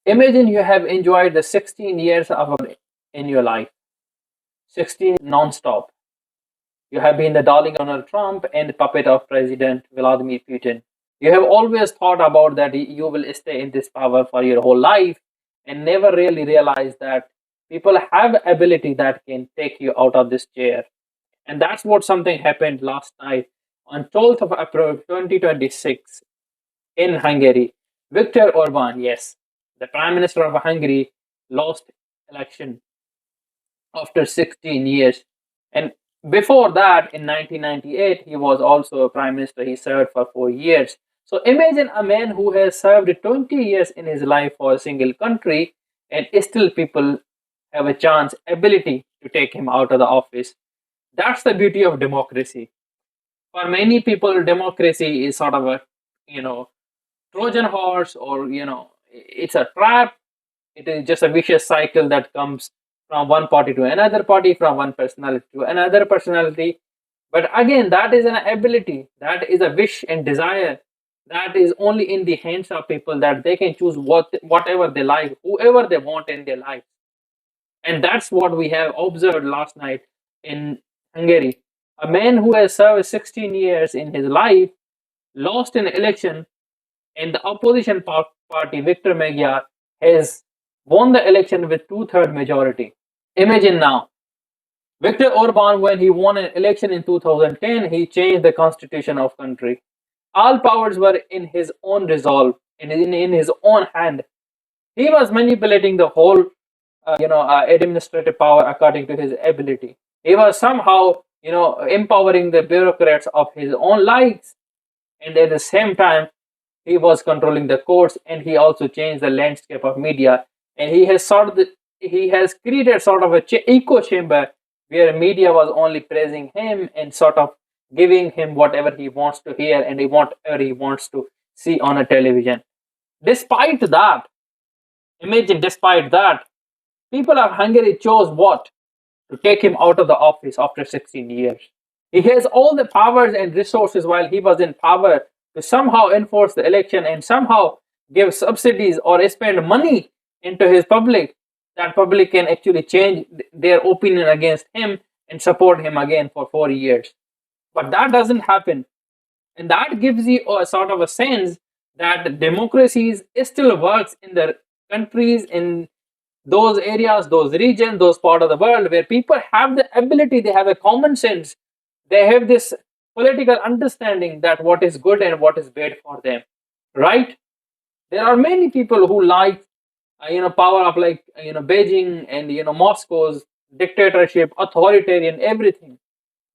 Imagine you have enjoyed the 16 years of in your life, 16 non-stop. You have been the darling of Donald Trump and the puppet of President Vladimir Putin. You have always thought about that you will stay in this power for your whole life and never really realized that people have ability that can take you out of this chair. And that's what something happened last night on 12th of April 2026 in Hungary. Viktor Orban, yes, the Prime Minister of Hungary, lost election after 16 years. And before that, in 1998, he was also a prime minister. He served for 4 years. So imagine a man who has served 20 years in his life for a single country, and still people have a chance, ability to take him out of the office. That's the beauty of democracy. For many people, democracy is sort of a, you know, Trojan horse, or it's a trap. It is just a vicious cycle that comes from one party to another party, from one personality to another personality. But again, that is an ability, that is a wish and desire that is only in the hands of people, that they can choose whatever they like, whoever they want in their life. And that's what we have observed last night in Hungary. A man who has served 16 years in his life lost an election, and the opposition party, Victor Magyar, has won the election with two-third majority. Imagine now, Viktor Orban, when he won an election in 2010, he changed the constitution of country. All powers were in his own resolve, in his own hand. He was manipulating the whole, administrative power according to his ability. He was somehow, empowering the bureaucrats of his own likes, and at the same time, he was controlling the courts, and he also changed the landscape of media. And he has created sort of a echo chamber where media was only praising him and sort of giving him whatever he wants to hear and whatever he wants to see on a television. Despite that, imagine, despite that, people of Hungary chose what? To take him out of the office after 16 years. He has all the powers and resources while he was in power to somehow enforce the election and somehow give subsidies or spend money into his public. That public can actually change their opinion against him and support him again for 4 years. But that doesn't happen. And that gives you a sort of a sense that democracies still works in the countries, in those areas, those regions, those part of the world where people have the ability, they have a common sense, they have this political understanding that what is good and what is bad for them, right? There are many people who like, power of like, Beijing and Moscow's dictatorship, authoritarian, everything.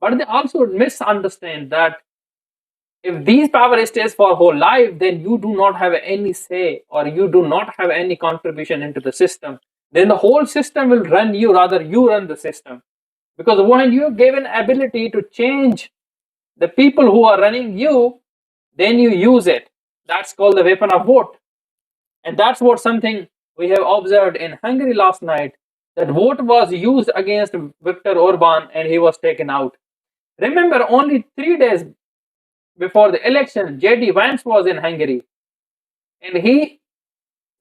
But they also misunderstand that if these power stays for whole life, then you do not have any say or you do not have any contribution into the system. Then the whole system will run you, rather you run the system. Because when you give an ability to change the people who are running you, then you use it. That's called the weapon of vote. And that's what something we have observed in Hungary last night, that vote was used against Viktor Orban and he was taken out. Remember, only 3 days before the election, J.D. Vance was in Hungary and he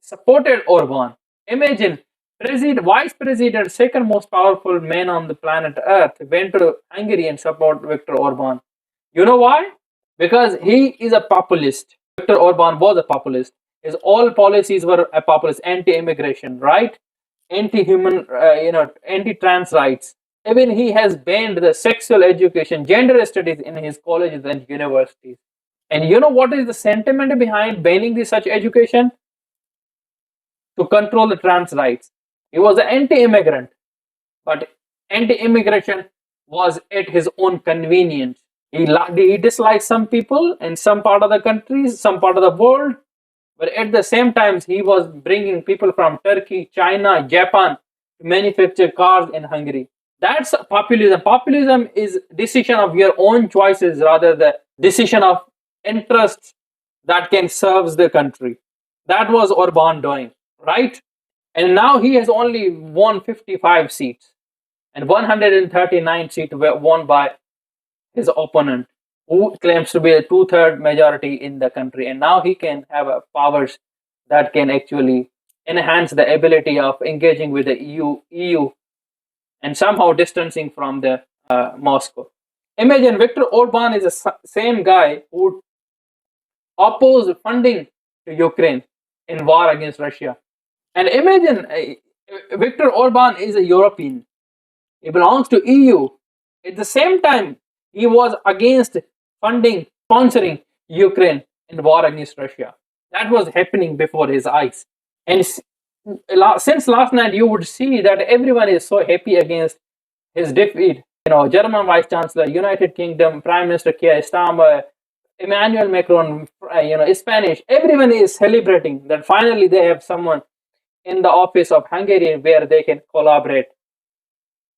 supported Orban. Imagine, Vice President, second most powerful man on the planet Earth, went to Hungary and support Viktor Orban. You know why? Because he is a populist. Viktor Orban was a populist. His all policies were a populist, anti-immigration, right? Anti-human, anti-trans rights. Even he has banned the sexual education, gender studies in his colleges and universities. And you know what is the sentiment behind banning this such education? To control the trans rights. He was an anti-immigrant, but anti-immigration was at his own convenience. He disliked some people in some part of the countries, some part of the world, but at the same time, he was bringing people from Turkey, China, Japan to manufacture cars in Hungary. That's populism. Populism is decision of your own choices rather the decision of interests that can serve the country. That was Orban doing, right? And now he has only won 55 seats, and 139 seats were won by his opponent, who claims to be a two-third majority in the country. And now he can have powers that can actually enhance the ability of engaging with the EU and somehow distancing from the Moscow. Imagine Viktor Orban is the same guy who opposed funding to Ukraine in war against Russia. And imagine Viktor Orban is a European. He belongs to EU. At the same time, he was against funding, sponsoring Ukraine in war against Russia. That was happening before his eyes. And since last night, you would see that everyone is so happy against his defeat. German Vice Chancellor, United Kingdom Prime Minister Keir Starmer, Emmanuel Macron, Spanish. Everyone is celebrating that finally they have someone in the office of Hungary where they can collaborate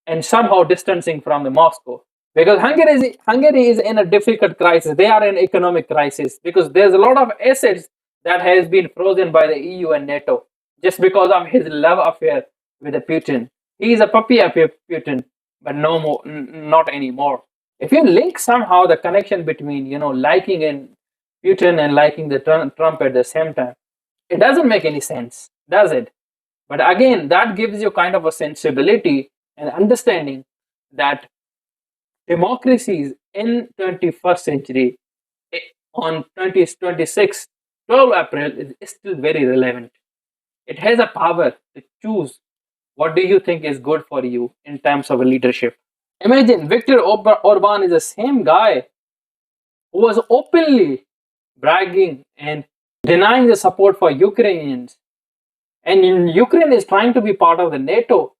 and somehow distancing from the Moscow. Because Hungary is in a difficult crisis. They are in economic crisis because there's a lot of assets that has been frozen by the EU and NATO just because of his love affair with the Putin. He is a puppy of Putin, but no more, not anymore. If you link somehow the connection between liking and Putin and liking the Trump at the same time, it doesn't make any sense, does it? But again, that gives you kind of a sensibility and understanding that democracies in 21st century on 2026 12 April is still very relevant. It has a power to choose what do you think is good for you in terms of a leadership. Imagine Viktor Orban is the same guy who was openly bragging and denying the support for Ukrainians. And Ukraine is trying to be part of the NATO.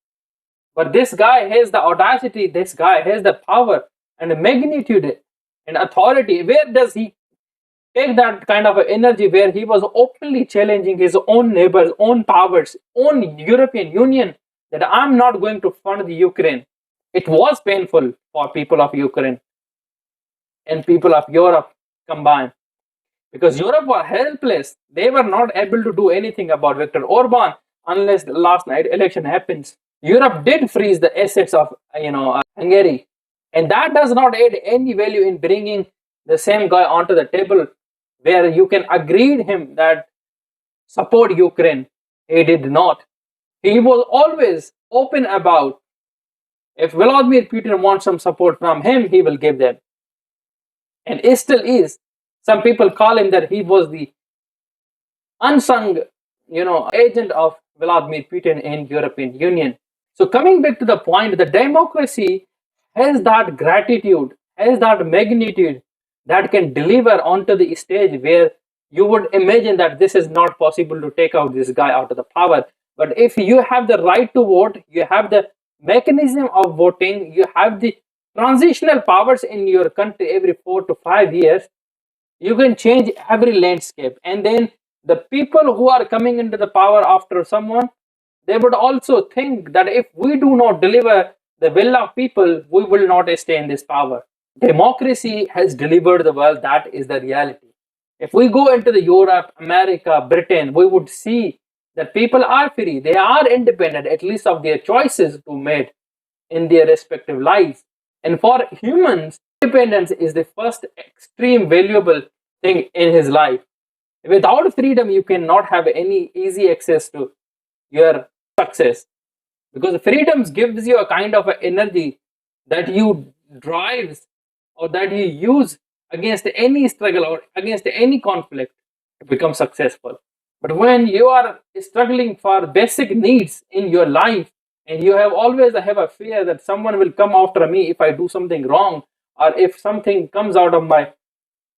But this guy has the audacity, this guy has the power and the magnitude and authority. Where does he take that kind of energy where he was openly challenging his own neighbors, own powers, own European Union that I'm not going to fund the Ukraine? It was painful for people of Ukraine and people of Europe combined because Europe was helpless. They were not able to do anything about Viktor Orban unless the last night election happens. Europe did freeze the assets of Hungary, and that does not add any value in bringing the same guy onto the table where you can agree him that support Ukraine. He did not. He was always open about if Vladimir Putin wants some support from him, he will give them. And it still is. Some people call him that he was the unsung, agent of Vladimir Putin in European Union. So coming back to the point, the democracy has that gratitude, has that magnitude that can deliver onto the stage where you would imagine that this is not possible to take out this guy out of the power. But if you have the right to vote, you have the mechanism of voting, you have the transitional powers in your country every 4 to 5 years, you can change every landscape. And then the people who are coming into the power after someone, they would also think that if we do not deliver the will of people, we will not stay in this power. Democracy has delivered the world. That is the reality. If we go into the Europe, America, Britain, we would see that people are free. They are independent, at least of their choices to made in their respective lives. And for humans, independence is the first extreme valuable thing in his life. Without freedom, you cannot have any easy access to your success, because freedom gives you a kind of energy that you drives or that you use against any struggle or against any conflict to become successful. But when you are struggling for basic needs in your life and you have always have a fear that someone will come after me if I do something wrong, or if something comes out of my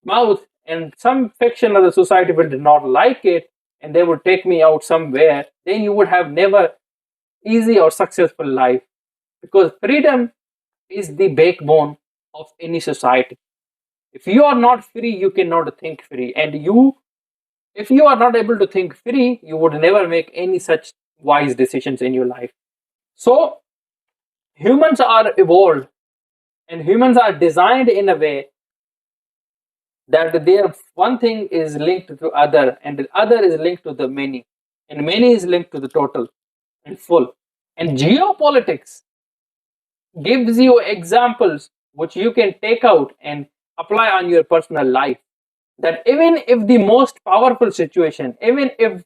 mouth and some section of the society will not like it and they would take me out somewhere, then you would have never easy or successful life, because freedom is the backbone of any society. If you are not free, you cannot think free, and if you are not able to think free, you would never make any such wise decisions in your life. So humans are evolved and humans are designed in a way that their one thing is linked to other and the other is linked to the many, and many is linked to the total and full. And geopolitics gives you examples which you can take out and apply on your personal life, that even if the most powerful situation, even if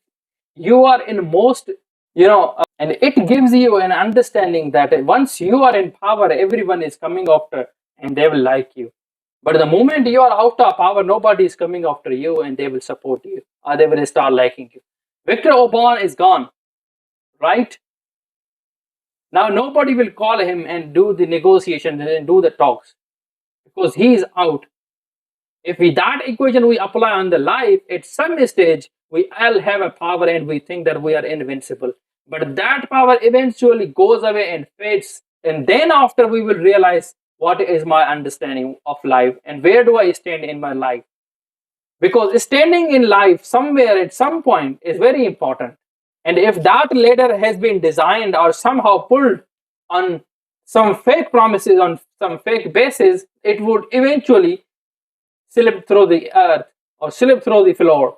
you are in most, and it gives you an understanding that once you are in power, everyone is coming after and they will like you. But the moment you are out of power, nobody is coming after you and they will support you or they will start liking you. Viktor Orban is gone, right? Now nobody will call him and do the negotiations and do the talks because he is out. If we that equation we apply on the life, at some stage we all have a power and we think that we are invincible. But that power eventually goes away and fades. And then after we will realize what is my understanding of life and where do I stand in my life. Because standing in life somewhere at some point is very important. And if that ladder has been designed or somehow pulled on some fake promises, on some fake basis, it would eventually slip through the earth or slip through the floor.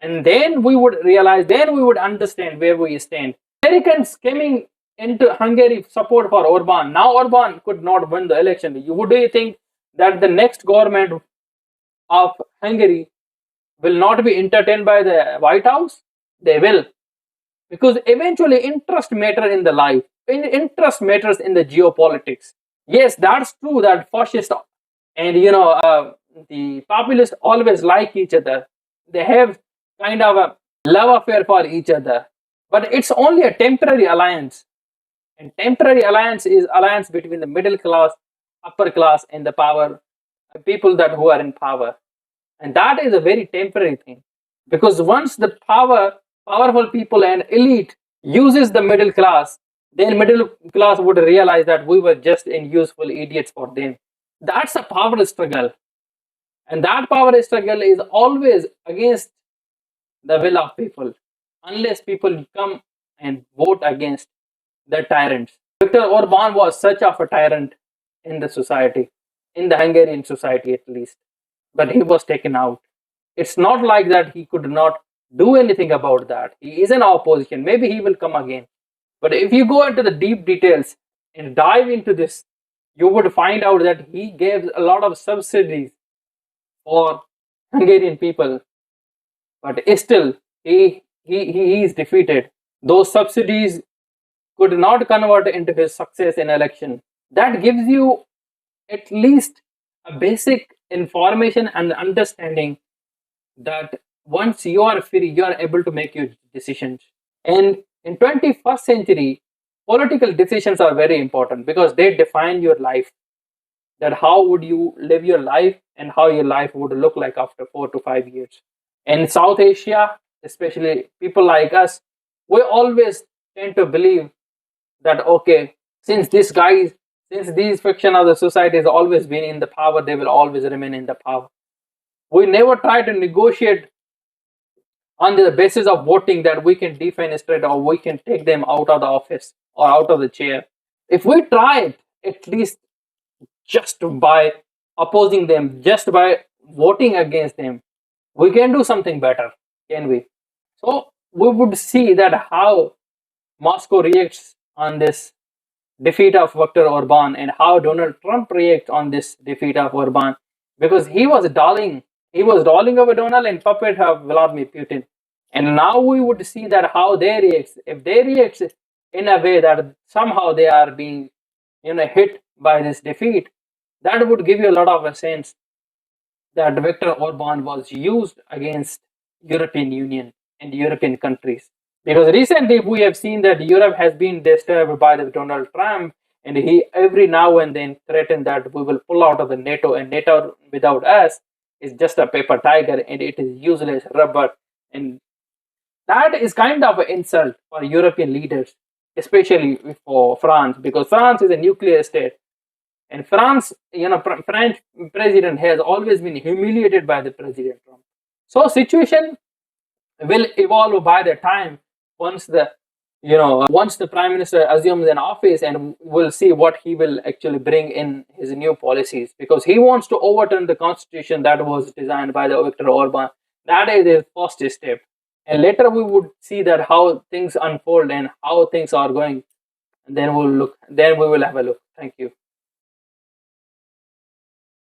And then we would realize, then we would understand where we stand. Americans coming into Hungary support for Orban. Now Orban could not win the election. Do you think that the next government of Hungary will not be entertained by the White House? They will. Because eventually interest matters in the life. Interest matters in the geopolitics. Yes, that's true that fascist and the populists always like each other. They have kind of a love affair for each other. But it's only a temporary alliance. And temporary alliance is alliance between the middle class, upper class, and the power people that who are in power. And that is a very temporary thing. Because once the powerful people and elite uses the middle class, then middle class would realize that we were just useful idiots for them. That's a power struggle. And that power struggle is always against the will of people, unless people come and vote against the tyrants. Viktor Orban was such of a tyrant in the society, in the Hungarian society at least, but he was taken out. It's not like that he could not do anything about that. He is in opposition. Maybe he will come again. But if you go into the deep details and dive into this, you would find out that he gave a lot of subsidies for Hungarian people, but still he is defeated. Those subsidies could not convert into his success in election. That gives you at least a basic information and understanding that once you are free, you are able to make your decisions. And in 21st century, political decisions are very important because they define your life. That how would you live your life and how your life would look like after 4 to 5 years. In South Asia, especially people like us, we always tend to believe that okay, since these guys, since these fiction of the society has always been in the power, they will always remain in the power. We never try to negotiate on the basis of voting that we can defenestrate or we can take them out of the office or out of the chair. If we try it, at least just by opposing them, just by voting against them, we can do something better, can we? So we would see that how Moscow reacts on this defeat of Viktor Orban and how Donald Trump reacts on this defeat of Orban, because he was darling of Donald and puppet of Vladimir Putin. And now we would see that how they react. If they react in a way that somehow they are being hit by this defeat, that would give you a lot of a sense that Viktor Orban was used against European Union and European countries. Because recently we have seen that Europe has been disturbed by the Donald Trump, and he every now and then threatened that we will pull out of the NATO, and NATO without us is just a paper tiger and it is useless rubber. And that is kind of an insult for European leaders, especially for France, because France is a nuclear state. And France, French president has always been humiliated by the President Trump. So situation will evolve by the time once the prime minister assumes an office, and we'll see what he will actually bring in his new policies, because he wants to overturn the constitution that was designed by the Viktor Orban. That is his first step, and later we would see that how things unfold and how things are going, and then we will have a look. Thank you.